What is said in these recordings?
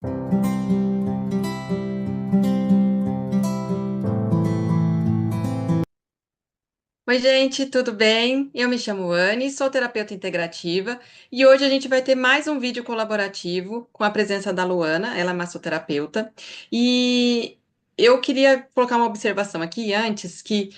Oi, gente, tudo bem? Eu me chamo Anne, sou terapeuta integrativa e hoje a gente vai ter mais um vídeo colaborativo com a presença da Luana, ela é massoterapeuta. E eu queria colocar uma observação aqui antes, que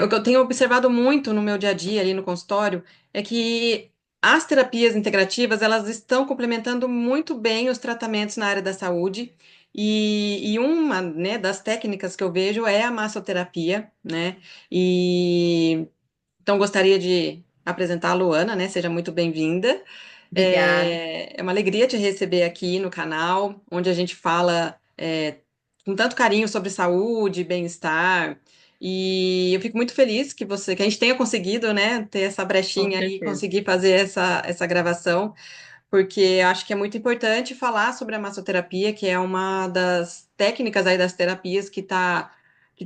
o que eu tenho observado muito no meu dia a dia ali no consultório é que as terapias integrativas elas estão complementando muito bem os tratamentos na área da saúde. E uma, né, das técnicas que eu vejo é a massoterapia, né? E então gostaria de apresentar a Luana, né? Seja muito bem-vinda. Obrigada. É uma alegria te receber aqui no canal, onde a gente fala com tanto carinho sobre saúde, bem-estar. E eu fico muito feliz que a gente tenha conseguido, né, ter essa Com brechinha aí, certeza. conseguir fazer essa gravação, porque acho que é muito importante falar sobre a massoterapia, que é uma das técnicas aí das terapias que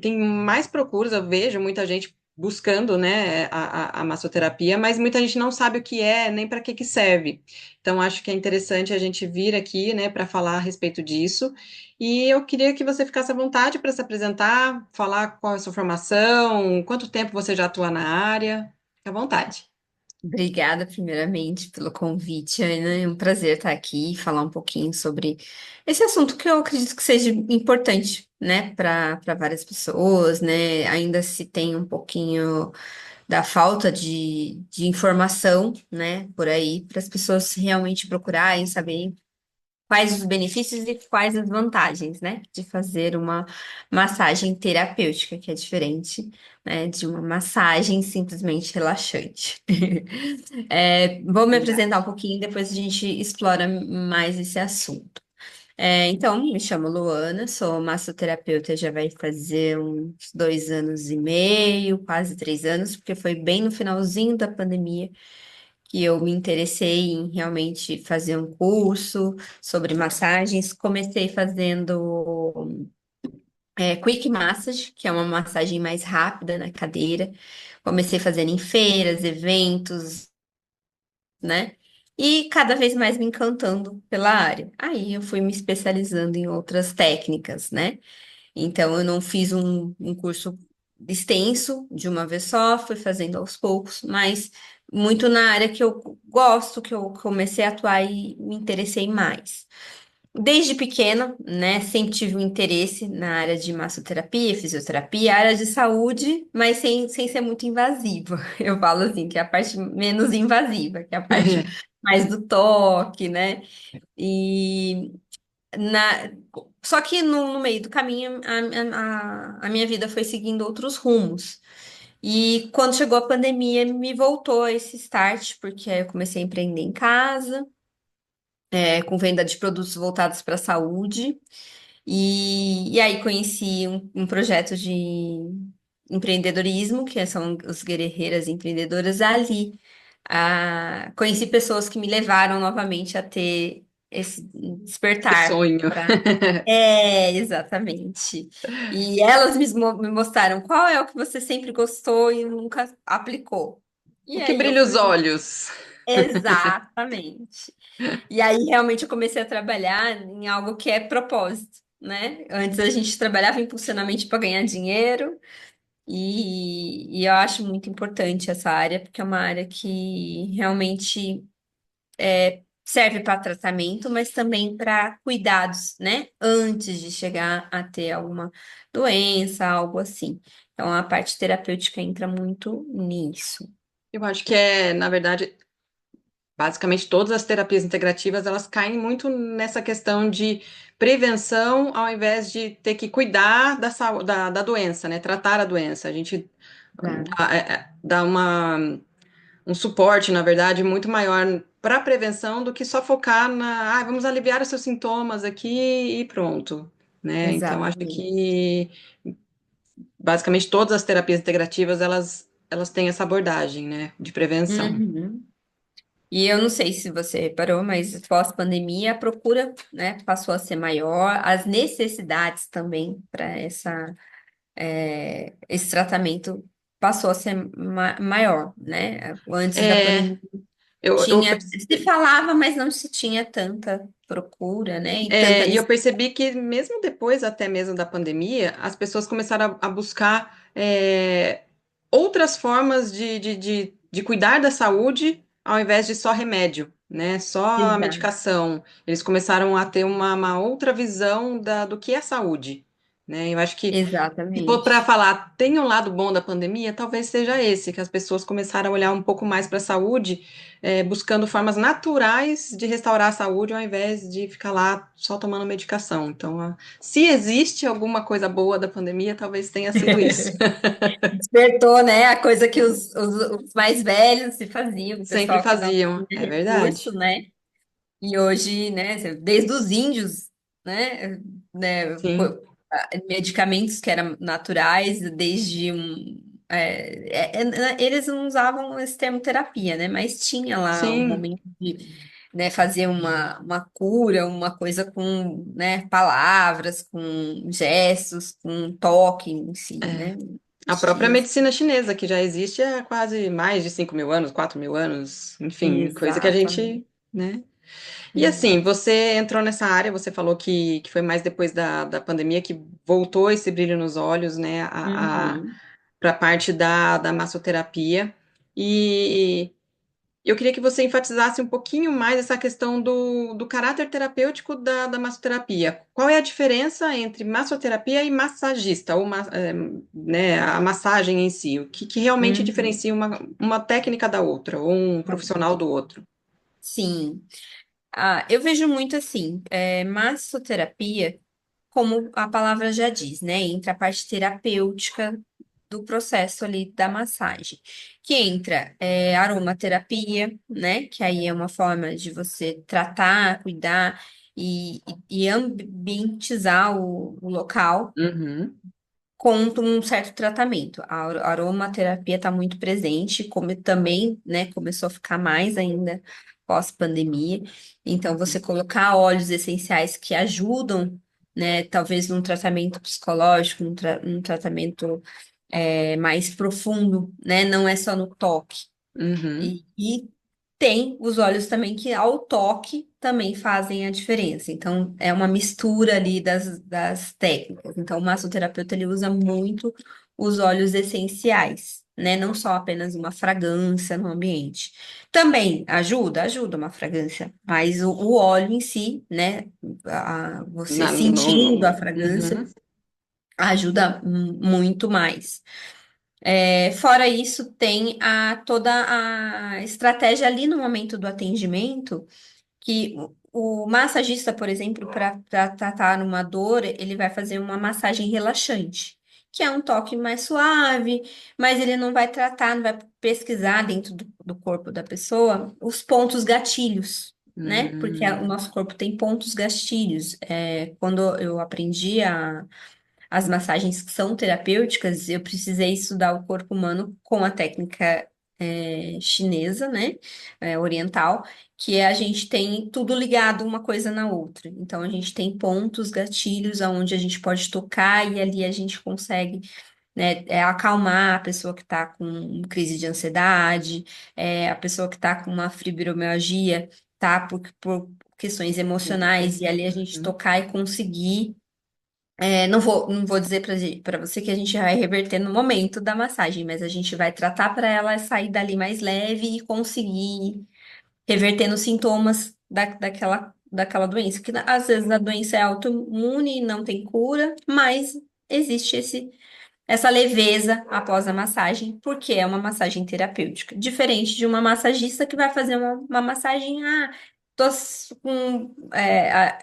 tem mais procuras, eu vejo muita gente buscando, né, a massoterapia, mas muita gente não sabe o que é, nem para que que serve. Então, acho que é interessante a gente vir aqui, né, para falar a respeito disso. E eu queria que você ficasse à vontade para se apresentar, falar qual é a sua formação, quanto tempo você já atua na área. Fique à vontade. Obrigada, primeiramente, pelo convite, Ana. É um prazer estar aqui e falar um pouquinho sobre esse assunto que eu acredito que seja importante, né, para várias pessoas, né? Ainda se tem um pouquinho da falta de informação, né, por aí, para as pessoas realmente procurarem saber quais os benefícios e quais as vantagens, né, de fazer uma massagem terapêutica, que é diferente, né, de uma massagem simplesmente relaxante. Vou me apresentar um Verdade. pouquinho, depois a gente explora mais esse assunto. Então, me chamo Luana, sou massoterapeuta, já vai fazer uns 2 anos e meio, quase 3 anos, porque foi bem no finalzinho da pandemia que eu me interessei em realmente fazer um curso sobre massagens. Comecei fazendo quick massage, que é uma massagem mais rápida na cadeira. Comecei fazendo em feiras, eventos, né? E cada vez mais me encantando pela área. Aí eu fui me especializando em outras técnicas, né? Então, eu não fiz um curso extenso de uma vez só, fui fazendo aos poucos, mas muito na área que eu gosto, que eu comecei a atuar e me interessei mais. Desde pequena, né, sempre tive um interesse na área de massoterapia, fisioterapia, área de saúde, mas sem ser muito invasiva. Eu falo assim, que é a parte menos invasiva, que é a parte mais do toque, né? E na... Só que no meio do caminho, a minha vida foi seguindo outros rumos. E quando chegou a pandemia, me voltou esse start, porque aí eu comecei a empreender em casa, com venda de produtos voltados para a saúde. E aí conheci um projeto de empreendedorismo, que são os guerreiras empreendedoras ali. Conheci pessoas que me levaram novamente a ter esse Que despertar sonho. para. Exatamente. E elas me mostraram qual é o que você sempre gostou e nunca aplicou. E O que aí eu brilha os fui. olhos. Exatamente. E aí realmente eu comecei a trabalhar em algo que é propósito, né? Antes a gente trabalhava impulsionamente para ganhar dinheiro, e eu acho muito importante essa área, porque é uma área que realmente serve para tratamento, mas também para cuidados, né? Antes de chegar a ter alguma doença, algo assim. Então a parte terapêutica entra muito nisso. Eu acho que na verdade, basicamente todas as terapias integrativas, elas caem muito nessa questão de prevenção ao invés de ter que cuidar da doença, né? Tratar a doença. A gente Tá. dá um suporte, na verdade, muito maior para a prevenção do que só focar vamos aliviar os seus sintomas aqui e pronto, né? Então, acho Exatamente. que basicamente todas as terapias integrativas, elas têm essa abordagem, né, de prevenção. Uhum. E eu não sei se você reparou, mas pós-pandemia a procura, né, passou a ser maior, as necessidades também para esse tratamento passou a ser maior, né? Antes da É, pandemia. Eu Tinha, se falava, mas não se tinha tanta procura, né? E tanta E eu necessidade. percebi que mesmo depois, até mesmo da pandemia, as pessoas começaram a buscar outras formas de cuidar da saúde ao invés de só remédio, né? Só a medicação. Eles começaram a ter uma outra visão do que é saúde, né? Eu acho que se for para Exatamente. falar, tem um lado bom da pandemia, talvez seja esse, que as pessoas começaram a olhar um pouco mais para a saúde, buscando formas naturais de restaurar a saúde, ao invés de ficar lá só tomando medicação. Então, se existe alguma coisa boa da pandemia, talvez tenha sido isso. Despertou, né? A coisa que os mais velhos se faziam, o Sempre pessoal que não faziam, tinha é recurso, verdade. né? E hoje, né, desde os índios, Sim, medicamentos que eram naturais, desde eles não usavam esse termo terapia, né? Mas tinha lá o sim, momento de, né, fazer uma cura, uma coisa com, né, palavras, com gestos, com toque em si, é. né? A própria Existia medicina chinesa, que já existe há quase mais de 5.000 anos, 4.000 anos, enfim, coisa que a exatamente. gente, né? E assim, Exato. você entrou nessa área, você falou que foi mais depois da pandemia que voltou esse brilho nos olhos, né, Uhum, para a parte da massoterapia. E eu queria que você enfatizasse um pouquinho mais essa questão do caráter terapêutico da massoterapia. Qual é a diferença entre massoterapia e massagista, ou né, a massagem em si? O que realmente uhum. diferencia uma técnica da outra, ou um profissional do outro? Sim. Eu vejo muito assim, massoterapia, como a palavra já diz, né? Entra a parte terapêutica do processo ali da massagem, que entra aromaterapia, né? Que aí é uma forma de você tratar, cuidar e ambientizar o local Uhum, com um certo tratamento. A aromaterapia está muito presente, como também, né, começou a ficar mais ainda pós-pandemia. Então, você colocar óleos essenciais que ajudam, né, talvez num tratamento psicológico, num tratamento mais profundo, né, não é só no toque. uhum. E tem os óleos também que ao toque também fazem a diferença. Então, é uma mistura ali das técnicas. Então, o massoterapeuta ele usa muito os óleos essenciais, né? Não só apenas uma fragrância no ambiente. Também ajuda uma fragrância, mas o óleo em si, né? Você sentindo a fragrância Uhum, ajuda muito mais. Fora isso, tem toda a estratégia ali no momento do atendimento, que o massagista, por exemplo, para tratar uma dor, ele vai fazer uma massagem relaxante, que é um toque mais suave, mas ele não vai tratar, não vai pesquisar dentro do corpo da pessoa os pontos gatilhos. Né? Porque o uhum, nosso corpo tem pontos gatilhos. Quando eu aprendi as massagens que são terapêuticas, eu precisei estudar o corpo humano com a técnica chinesa, né, oriental, que a gente tem tudo ligado uma coisa na outra. Então, a gente tem pontos, gatilhos, aonde a gente pode tocar e ali a gente consegue, né, acalmar a pessoa que está com crise de ansiedade, a pessoa que está com uma fibromialgia, tá, por questões emocionais, e ali a gente uhum. tocar e conseguir não vou dizer para você que a gente vai reverter no momento da massagem, mas a gente vai tratar para ela sair dali mais leve e conseguir reverter nos sintomas daquela doença. Que às vezes a doença é autoimune e não tem cura, mas existe essa leveza após a massagem, porque é uma massagem terapêutica. Diferente de uma massagista que vai fazer uma massagem,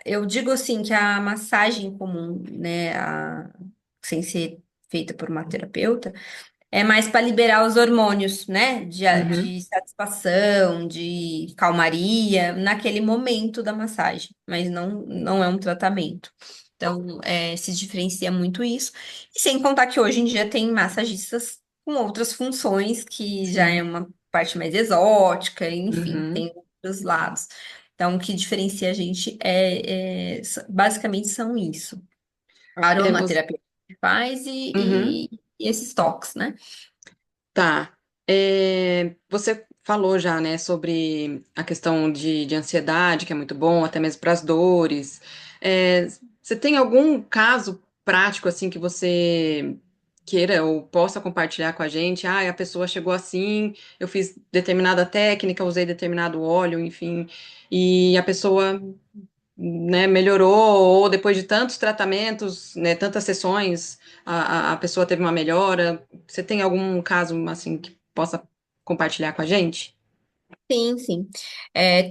eu digo assim que a massagem comum, né, sem ser feita por uma terapeuta, é mais para liberar os hormônios, né, Uhum. de satisfação, de calmaria, naquele momento da massagem, mas não é um tratamento. Então, se diferencia muito isso. E sem contar que hoje em dia tem massagistas com outras funções, que já é Sim. uma parte mais exótica, enfim, Uhum. tem outros lados. Então, o que diferencia a gente basicamente são isso. A É, você, aromaterapia que faz uhum. e esses toques, né? Tá. Você falou já, né, sobre a questão de ansiedade, que é muito bom, até mesmo para as dores. Você tem algum caso prático, assim, que você queira ou possa compartilhar com a gente? Ah, a pessoa chegou assim, eu fiz determinada técnica, usei determinado óleo, enfim, e a pessoa, né, melhorou, ou depois de tantos tratamentos, né, tantas sessões, a pessoa teve uma melhora. Você tem algum caso, assim, que possa compartilhar com a gente? Sim, sim.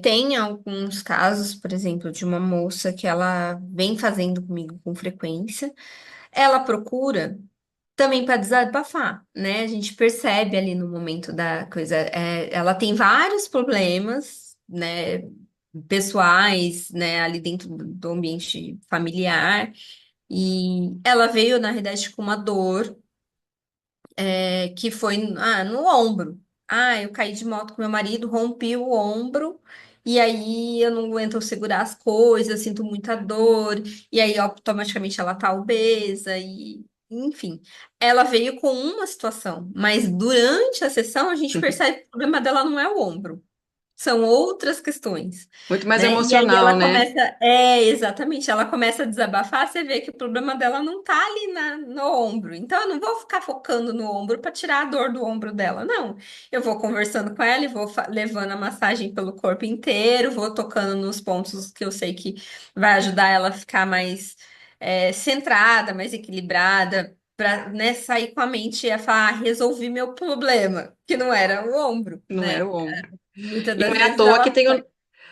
Tem alguns casos, por exemplo, de uma moça que ela vem fazendo comigo com frequência. Ela procura também para desabafar, né? A gente percebe ali no momento da coisa, ela tem vários problemas, né, pessoais, né, ali dentro do ambiente familiar, e ela veio, na realidade, com uma dor, que foi, no ombro. Ah, eu caí de moto com meu marido, rompi o ombro, e aí eu não aguento segurar as coisas, eu sinto muita dor, e aí automaticamente ela tá obesa, e enfim. Ela veio com uma situação, mas durante a sessão a gente percebe que o problema dela não é o ombro. São outras questões, Muito mais né? E aí emocional, ela né? começa, exatamente, ela começa a desabafar, você vê que o problema dela não tá ali no ombro. Então eu não vou ficar focando no ombro para tirar a dor do ombro dela, não. Eu vou conversando com ela e vou levando a massagem pelo corpo inteiro, vou tocando nos pontos que eu sei que vai ajudar ela a ficar mais centrada, mais equilibrada. Para, né, sair com a mente e falar, resolvi meu problema, que não era o ombro, Não era né? o ombro. Muitas E não das é à vezes toa que ela. tem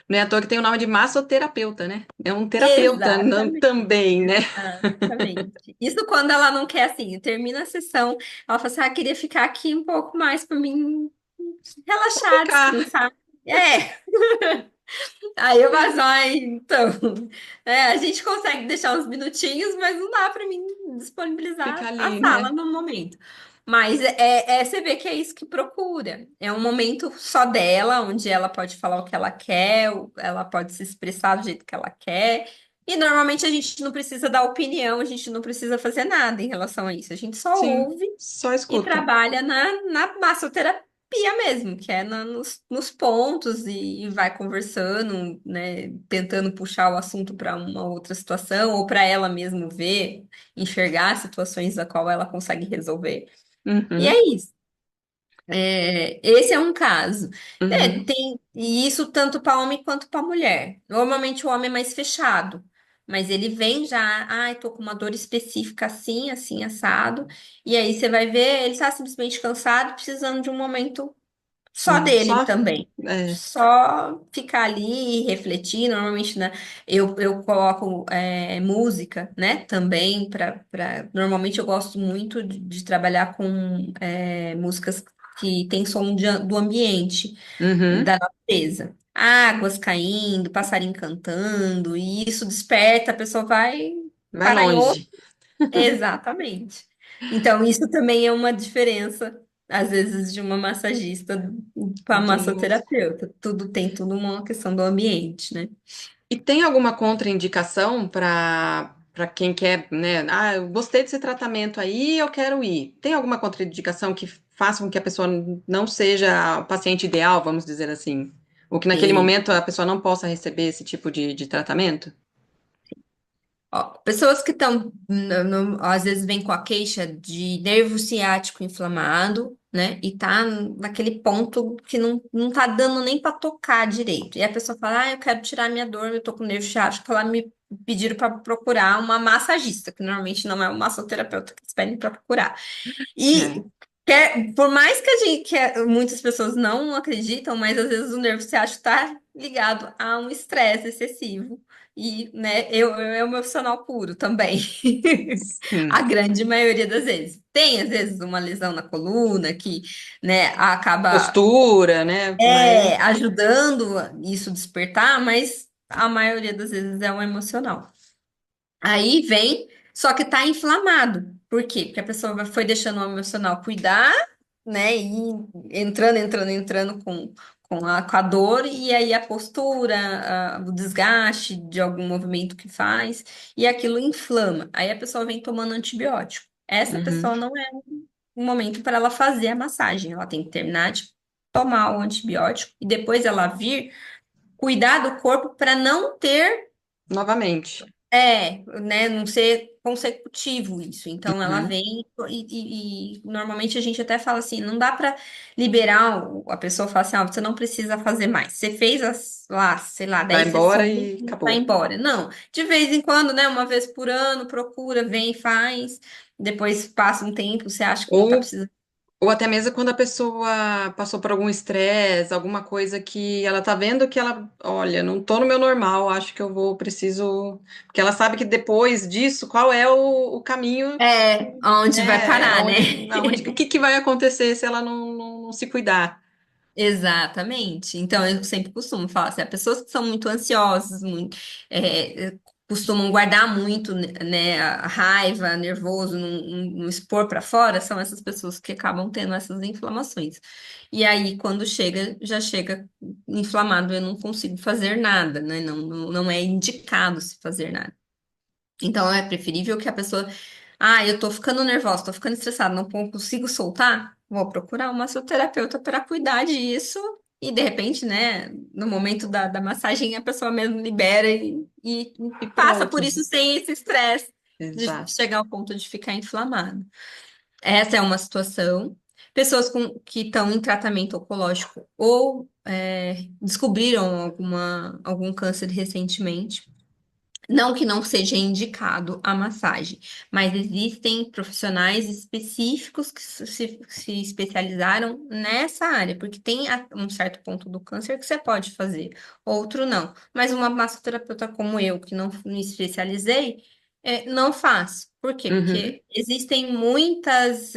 não é à toa que tem o nome de massoterapeuta, né? É um terapeuta Exatamente. também, né? Exatamente. Isso quando ela não quer, assim, termina a sessão, ela fala assim, queria ficar aqui um pouco mais para mim Só relaxar, ficar. descansar. Aí eu falo assim, então, a gente consegue deixar uns minutinhos, mas não dá para mim Ficar disponibilizar a ali, sala né? no momento. Mas você vê que é isso que procura. É um momento só dela, onde ela pode falar o que ela quer, ela pode se expressar do jeito que ela quer. E normalmente a gente não precisa dar opinião, a gente não precisa fazer nada em relação a isso. A gente só Sim, ouve só e escuta. trabalha na massoterapia mesmo, que é nos pontos e vai conversando, né, tentando puxar o assunto para uma outra situação ou para ela mesmo ver, enxergar situações da qual ela consegue resolver. E Uhum, é isso. Esse é um caso. uhum. E isso tanto para homem quanto para mulher. Normalmente o homem é mais fechado, mas ele vem já, tô com uma dor específica assim, assim, assado. E aí você vai ver, ele está simplesmente cansado, precisando de um momento só dele Só, também. é, Só ficar ali e refletir. Normalmente, né, eu coloco música, né, também Normalmente eu gosto muito de trabalhar com músicas que tem som do ambiente, uhum. da natureza. Águas caindo, passarinho cantando, e isso desperta, a pessoa vai Vai parar em longe. outro. Exatamente. Então, isso também é uma diferença, às vezes, de uma massagista para a De música. massoterapeuta. Tudo uma questão do ambiente, né? E tem alguma contraindicação para quem quer, né? Ah, eu gostei desse tratamento aí, eu quero ir. Tem alguma contraindicação que faça com que a pessoa não seja o paciente ideal, vamos dizer assim? Ou que naquele Tem, momento a pessoa não possa receber esse tipo de tratamento? ó, pessoas que estão, às vezes, vêm com a queixa de nervo ciático inflamado, né? E tá naquele ponto que não tá dando nem para tocar direito. E a pessoa fala, eu quero tirar minha dor, eu tô com nervo ciático. Ela me pediram para procurar uma massagista, que normalmente não é um massoterapeuta que eles pedem para procurar. É. E por mais que muitas pessoas não acreditam, mas às vezes o nervo ciático está ligado a um estresse excessivo. E, né, eu é um profissional puro também. A Sim. grande maioria das vezes. Tem, às vezes, uma lesão na coluna que, né, acaba Postura, né? Mas. ajudando isso despertar, mas a maioria das vezes é um emocional. Aí vem, só que tá inflamado. Por quê? Porque a pessoa foi deixando o emocional cuidar, né? E entrando com a dor, e aí a postura, o desgaste de algum movimento que faz, e aquilo inflama. Aí a pessoa vem tomando antibiótico. Essa Uhum. pessoa não é um momento para ela fazer a massagem. Ela tem que terminar de tomar o antibiótico e depois ela vir cuidar do corpo para não ter Novamente. né, não ser consecutivo isso. Então ela Uhum. vem e normalmente a gente até fala assim, não dá para liberar a pessoa fala assim, você não precisa fazer mais. Você fez lá, sei lá, Vai 10 embora sessões e e vai acabou. embora. Não, de vez em quando, né, uma vez por ano, procura, vem e faz. Depois passa um tempo, você acha que não tá Ou precisando. Ou até mesmo quando a pessoa passou por algum estresse, alguma coisa que ela tá vendo que ela, olha, não tô no meu normal, acho que eu vou, preciso. Porque ela sabe que depois disso, qual é o caminho, Onde vai né? parar, né? O que que vai acontecer se ela não se cuidar? Exatamente. Então, eu sempre costumo falar assim, as pessoas que são muito ansiosas, muito, costumam guardar muito, né, a raiva, nervoso, não expor para fora, são essas pessoas que acabam tendo essas inflamações. E aí, quando chega, já chega inflamado, eu não consigo fazer nada, né? Não é indicado se fazer nada. Então, é preferível que a pessoa eu tô ficando nervosa, tô ficando estressada, não consigo soltar. Vou procurar uma massoterapeuta para cuidar disso. E de repente, né, no momento da massagem, a pessoa mesmo libera E e passa por pronto. isso sem esse estresse de Exato. chegar ao ponto de ficar inflamado. Essa é uma situação. Pessoas que estão em tratamento oncológico ou descobriram algum câncer recentemente. Não que não seja indicado a massagem, mas existem profissionais específicos que se especializaram nessa área, porque tem um certo ponto do câncer que você pode fazer, outro não. Mas uma massoterapeuta como eu, que não me especializei, não faz. Por quê? Uhum. Porque existem muitas.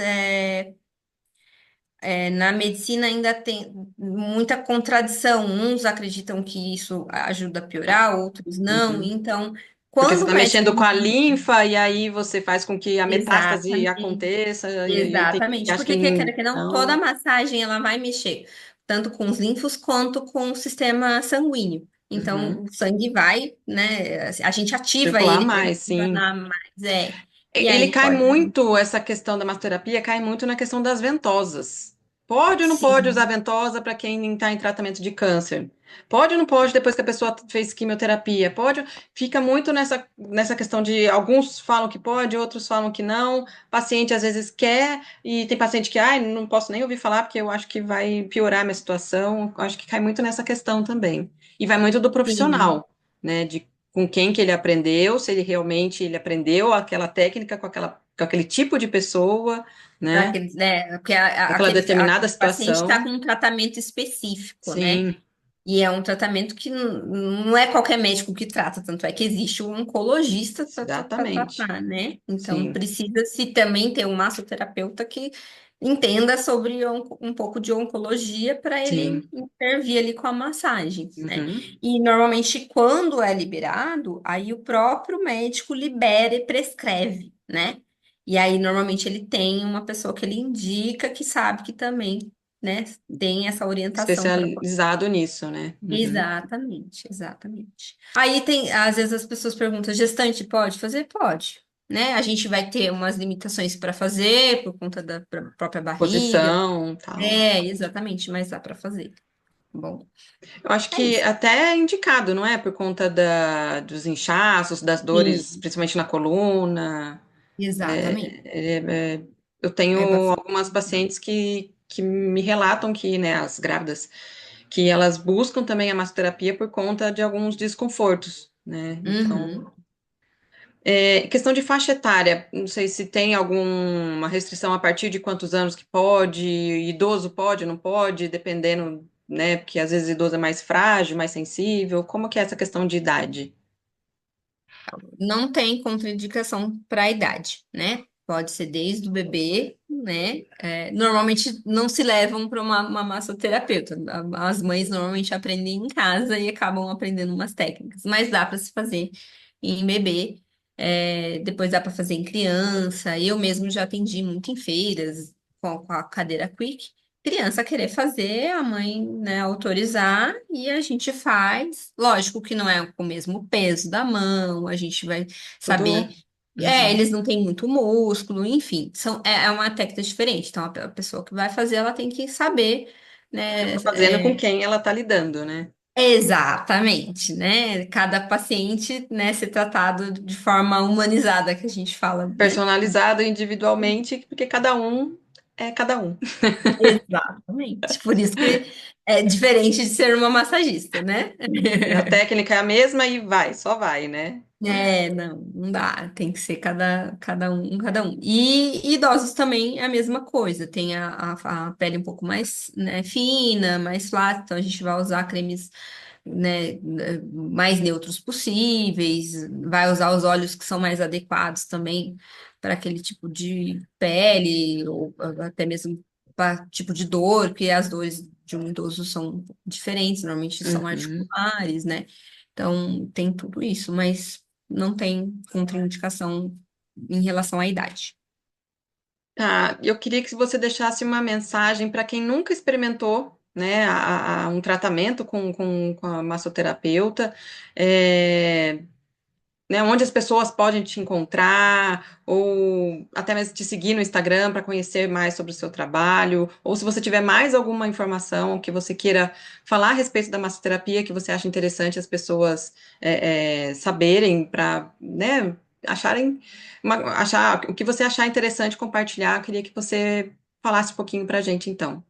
Na medicina ainda tem muita contradição. Uns acreditam que isso ajuda a piorar, outros não. Uhum. Então, Porque você quando o está médico. mexendo com a linfa e aí você faz com que a metástase Exatamente. aconteça e aí tem gente que Exatamente. acha Porque, quer que não, toda não. massagem ela vai mexer tanto com os linfos quanto com o sistema sanguíneo. Então, Uhum. o sangue vai, né? A gente ativa Circular ele para ele mais, sim. funcionar mais. E Ele aí cai pode. muito, essa questão da massoterapia cai muito na questão das ventosas. Pode ou não pode usar Sim, ventosa para quem está em tratamento de câncer? Pode ou não pode depois que a pessoa fez quimioterapia? Pode? Fica muito nessa questão de alguns falam que pode, outros falam que não. Paciente às vezes quer e tem paciente que, não posso nem ouvir falar porque eu acho que vai piorar a minha situação. Acho que cai muito nessa questão também. E vai muito do sim. profissional, né? De com quem que ele aprendeu, se ele realmente ele aprendeu aquela técnica com aquele tipo de pessoa, né? Aqueles, né? Porque Aquela determinada aquele paciente está situação. com um tratamento específico, né? Sim, E é um tratamento que não é qualquer médico que trata, tanto é que existe um oncologista para exatamente. tratar, né? Então Sim, precisa-se também ter um massoterapeuta que entenda sobre um pouco de oncologia para ele sim. intervir ali com a massagem, né? Uhum. E normalmente quando é liberado, aí o próprio médico libera e prescreve, né? E aí normalmente ele tem uma pessoa que ele indica que sabe que também, né, tem essa orientação para. Especializado nisso, né? Uhum. Exatamente, exatamente. Aí tem, às vezes as pessoas perguntam, gestante pode fazer? Pode, né? A gente vai ter umas limitações para fazer por conta da própria barriga. Posição, tal. Exatamente, mas dá para fazer. Bom, Eu acho é que isso. até é indicado, não é? Por conta dos inchaços, das dores, Sim, principalmente na coluna. exatamente. Eu tenho É bastante. algumas pacientes que me relatam que, né, as grávidas, que elas buscam também a massoterapia por conta de alguns desconfortos, né? Então, Uhum. questão de faixa etária, não sei se tem alguma restrição a partir de quantos anos que pode, idoso pode, não pode, dependendo, né? Porque às vezes idoso é mais frágil, mais sensível. Como que é essa questão de idade? Não tem contraindicação para a idade, né? Pode ser desde o bebê, né? Normalmente não se levam para uma massoterapeuta. As mães normalmente aprendem em casa e acabam aprendendo umas técnicas, mas dá para se fazer em bebê. Depois dá para fazer em criança. Eu mesmo já atendi muito em feiras com a cadeira Quick. Criança querer fazer, a mãe, né, autorizar e a gente faz. Lógico que não é com o mesmo peso da mão, a gente vai Tudo. saber. Uhum. Eles não têm muito músculo, enfim, é uma técnica diferente. Então, a pessoa que vai fazer, ela tem que saber, né? Tá fazendo com quem ela está lidando, né? Exatamente, né? Cada paciente, né, ser tratado de forma humanizada, que a gente fala, né? Personalizado individualmente, porque cada um é cada um. Exatamente. Por isso que é diferente de ser uma massagista, né? E a técnica é a mesma e vai, só vai, né? É, não, não dá. Tem que ser cada um, cada um. E idosos também é a mesma coisa. Tem a pele um pouco mais, né, fina, mais flácida, então a gente vai usar cremes, né, mais neutros possíveis, vai usar os óleos que são mais adequados também para aquele tipo de pele, ou até mesmo para tipo de dor, porque as dores de um idoso são diferentes, normalmente são Uhum. articulares, né? Então, tem tudo isso, mas não tem contraindicação em relação à idade. Tá, eu queria que você deixasse uma mensagem para quem nunca experimentou, né, um tratamento com a massoterapeuta, é, né, onde as pessoas podem te encontrar, ou até mesmo te seguir no Instagram para conhecer mais sobre o seu trabalho, ou se você tiver mais alguma informação que você queira falar a respeito da massoterapia que você acha interessante as pessoas saberem para, né, acharem, achar o que você achar interessante compartilhar, eu queria que você falasse um pouquinho para a gente, então.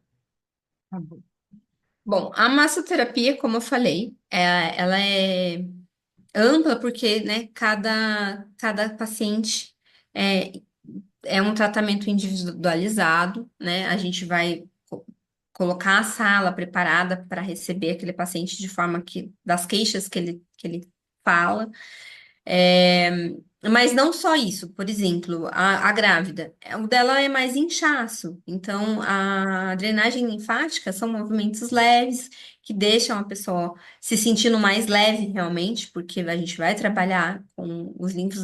Tá bom. Bom, a massoterapia, como eu falei, ela é ampla porque, né, cada paciente é, é um tratamento individualizado, né? A gente vai colocar a sala preparada para receber aquele paciente de forma que, das queixas que ele fala. É, mas não só isso, por exemplo, a grávida, o dela é mais inchaço, então a drenagem linfática são movimentos leves que deixam a pessoa se sentindo mais leve realmente, porque a gente vai trabalhar com os linfos,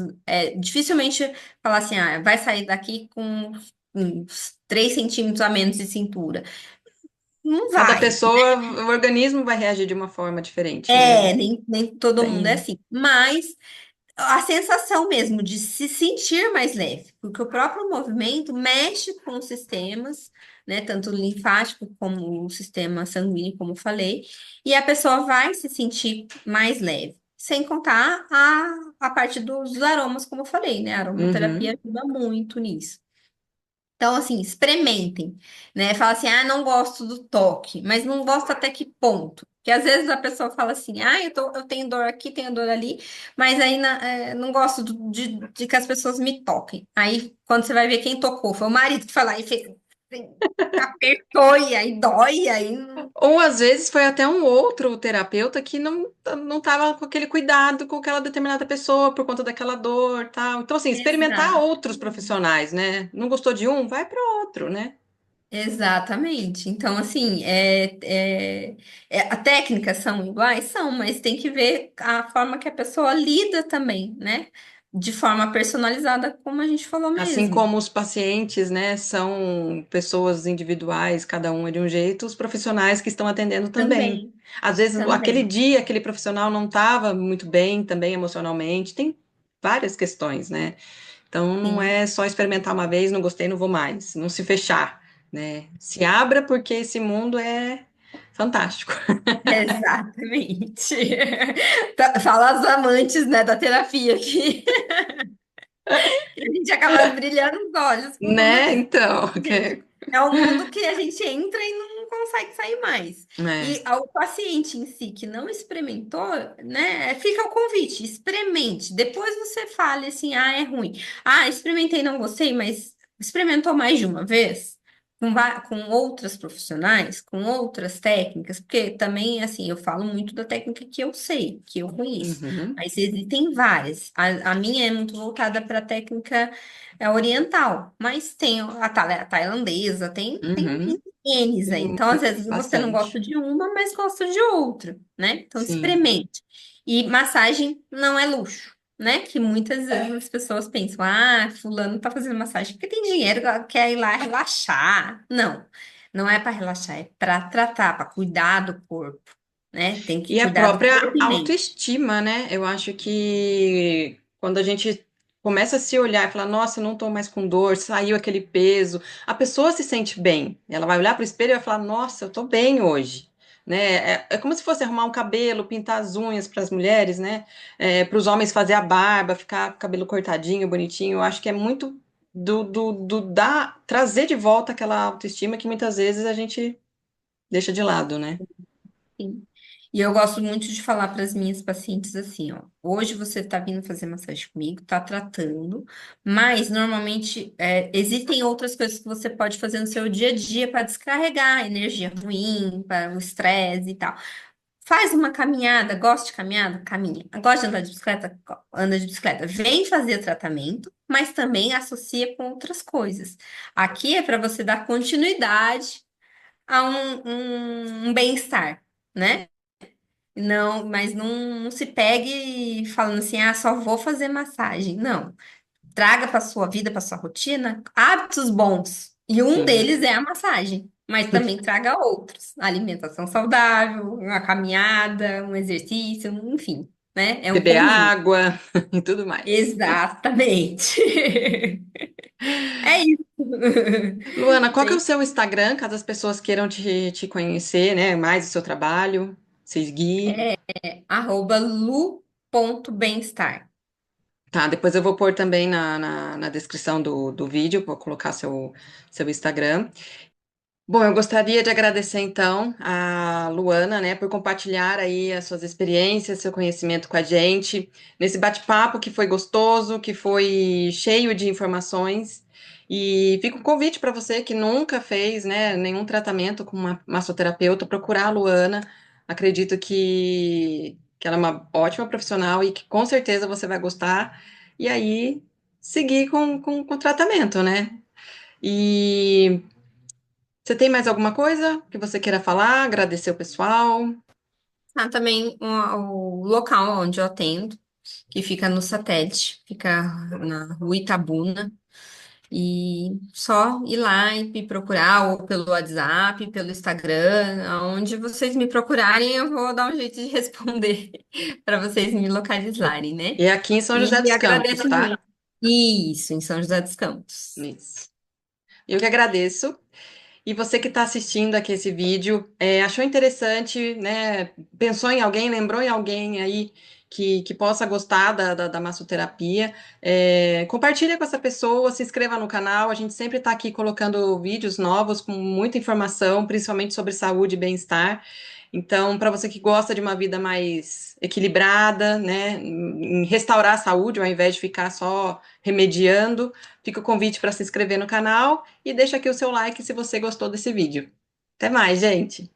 dificilmente falar assim, ah, vai sair daqui com uns 3 centímetros a menos de cintura. Não Cada vai. pessoa, o organismo vai reagir de uma forma diferente, né? Nem todo mundo é Tem. assim, mas a sensação mesmo de se sentir mais leve, porque o próprio movimento mexe com os sistemas, né, tanto o linfático como o sistema sanguíneo, como eu falei, e a pessoa vai se sentir mais leve. Sem contar a parte dos aromas, como eu falei, né? A aromaterapia Uhum. ajuda muito nisso. Então, assim, experimentem, né? Fala assim, ah, não gosto do toque, mas não gosto até que ponto? Porque às vezes a pessoa fala assim, ah, eu tenho dor aqui, tenho dor ali, mas aí não gosto de que as pessoas me toquem. Aí, quando você vai ver quem tocou, foi o marido que foi lá e fez, assim, apertou, e aí dói, e aí Ou às vezes foi até um outro terapeuta que não estava com aquele cuidado com aquela determinada pessoa por conta daquela dor, tal. Então, assim, experimentar Exato. outros profissionais, né? Não gostou de um, vai para outro, né? Exatamente. Então, assim, a técnicas são iguais? São, mas tem que ver a forma que a pessoa lida também, né? De forma personalizada, como a gente falou Assim mesmo. como os pacientes, né, são pessoas individuais, cada um é de um jeito, os profissionais que estão atendendo também. Também, Às vezes, aquele também. dia, aquele profissional não estava muito bem também emocionalmente, tem várias questões, né? Então, não Sim, é só experimentar uma vez, não gostei, não vou mais. Não se fechar, né? Se abra porque esse mundo é fantástico. exatamente. Fala os amantes, né, da terapia aqui. A gente acaba brilhando os olhos com tudo Né? aqui. Então, Gente, é um mundo que a gente entra e não consegue sair mais. é. E ao paciente em si que não experimentou, né, fica o convite, experimente. Depois você fale assim, ah, é ruim. Ah, experimentei, não gostei, mas experimentou mais de uma vez? Com outras profissionais, com outras técnicas, porque também, assim, eu falo muito da técnica que eu sei, que eu conheço, Uhum, mas existem várias. A minha é muito voltada para a técnica oriental, mas tem a tailandesa, tem uhum. N's aí. Tem Então, às vezes você não gosta bastante. de uma, mas gosta de outra, né? Então, Sim. experimente. E massagem não é luxo, né? Que muitas vezes as pessoas pensam, ah, fulano tá fazendo massagem porque tem dinheiro, quer ir lá relaxar. Não, não é para relaxar, é para tratar, para cuidar do corpo, né? Tem que E a cuidar do própria corpo e mente. autoestima, né? Eu acho que quando a gente começa a se olhar e falar, nossa, eu não tô mais com dor, saiu aquele peso, a pessoa se sente bem. Ela vai olhar para o espelho e vai falar, nossa, eu tô bem hoje. Né? É como se fosse arrumar um cabelo, pintar as unhas para as mulheres, né? Para os homens fazer a barba, ficar com o cabelo cortadinho, bonitinho. Eu acho que é muito trazer de volta aquela autoestima que muitas vezes a gente deixa de lado, né? Sim. E eu gosto muito de falar para as minhas pacientes assim, ó. Hoje você está vindo fazer massagem comigo, está tratando, mas normalmente existem outras coisas que você pode fazer no seu dia a dia para descarregar a energia ruim, para o estresse e tal. Faz uma caminhada, gosta de caminhada? Caminha. Gosta de andar de bicicleta? Anda de bicicleta. Vem fazer tratamento, mas também associa com outras coisas. Aqui é para você dar continuidade a um bem-estar, né? Não, mas não se pegue falando assim, ah, só vou fazer massagem. Não. Traga para sua vida, para sua rotina, hábitos bons. E um Sim. deles é a massagem. Mas também traga outros. Alimentação saudável, uma caminhada, um exercício, enfim, né? É um Beber conjunto. água e tudo mais. Exatamente. É isso. Luana, qual que é o Tem seu Instagram, caso as pessoas queiram te conhecer, né? Mais o seu trabalho, seguir. @lu.bemestar. Tá, depois eu vou pôr também na descrição do vídeo, vou colocar seu Instagram. Bom, eu gostaria de agradecer então a Luana, né, por compartilhar aí as suas experiências, seu conhecimento com a gente, nesse bate-papo que foi gostoso, que foi cheio de informações. E fica um convite para você que nunca fez, né, nenhum tratamento com uma massoterapeuta, procurar a Luana. Acredito que ela é uma ótima profissional e que com certeza você vai gostar. E aí seguir com o tratamento, né? E você tem mais alguma coisa que você queira falar? Agradecer o pessoal? Também o local onde eu atendo, que fica no satélite, fica na Rua Itabuna. E só ir lá e me procurar, ou pelo WhatsApp, pelo Instagram, aonde vocês me procurarem, eu vou dar um jeito de responder para vocês me localizarem, né? E é aqui em São José E dos Campos, agradeço tá? muito. Isso, em São José dos Campos. Isso. Eu que agradeço. E você que está assistindo aqui esse vídeo, achou interessante, né? Pensou em alguém, lembrou em alguém aí que possa gostar da massoterapia? Compartilha com essa pessoa, se inscreva no canal. A gente sempre está aqui colocando vídeos novos com muita informação, principalmente sobre saúde e bem-estar. Então, para você que gosta de uma vida mais equilibrada, né, em restaurar a saúde, ao invés de ficar só remediando, fica o convite para se inscrever no canal e deixa aqui o seu like se você gostou desse vídeo. Até mais, gente!